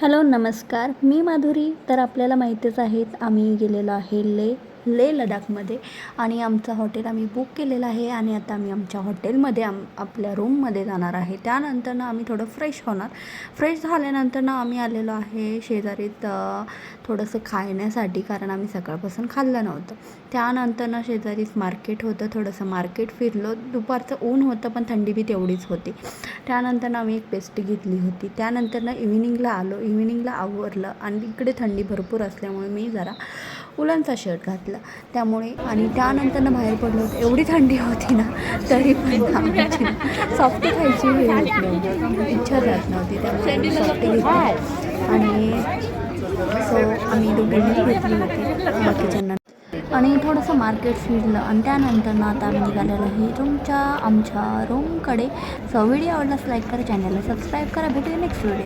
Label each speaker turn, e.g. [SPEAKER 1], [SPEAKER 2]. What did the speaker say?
[SPEAKER 1] Hello नमस्कार, मी माधुरी. तर आपल्याला माहीतच आहेत आम्ही गेलेलो आहे लेह लडाखमध्ये आणि आमचं हॉटेल आम्ही बुक केलेलं आहे आणि आता आम्ही आमच्या हॉटेलमध्ये आपल्या रूममध्ये जाणार आहे. त्यानंतरनं आम्ही थोडं फ्रेश होणार. फ्रेश झाल्यानंतरनं आम्ही आलेलो आहे शेजारीत थोडंसं खाण्यासाठी, कारण आम्ही सकाळपासून खाल्लं नव्हतं. त्यानंतरनं शेजारीच मार्केट होतं, थोडंसं मार्केट फिरलो. दुपारचं ऊन होतं पण थंडी बी तेवढीच होती. त्यानंतरनं आम्ही एक पेस्ट्री घेतली होती. त्यानंतरनं इव्हिनिंगला आलो. इव्हिनिंगला आवरलं आणि इकडे थंडी भरपूर असल्यामुळे मी जरा उलनचा शर्ट घातला त्यामुळे, आणि त्यानंतरनं बाहेर पडलो होतं. एवढी थंडी होती ना, तरी पण आमची सॉफ्टी खायची हे होत नव्हती, इच्छा जात नव्हती. त्यामुळे मी सॉफ्टी घेतली आणि सो आम्ही दोघींनी घेतली होती, बाकीच्यांना. आणि थोडंसं मार्केट फिरलं आणि त्यानंतरनं आता आम्ही निघालेलो आहे आमच्या रूमकडे. सो व्हिडिओ आवडल्यास लाईक करा, चॅनलला सबस्क्राईब करा. भेटूया नेक्स्ट व्हिडिओ.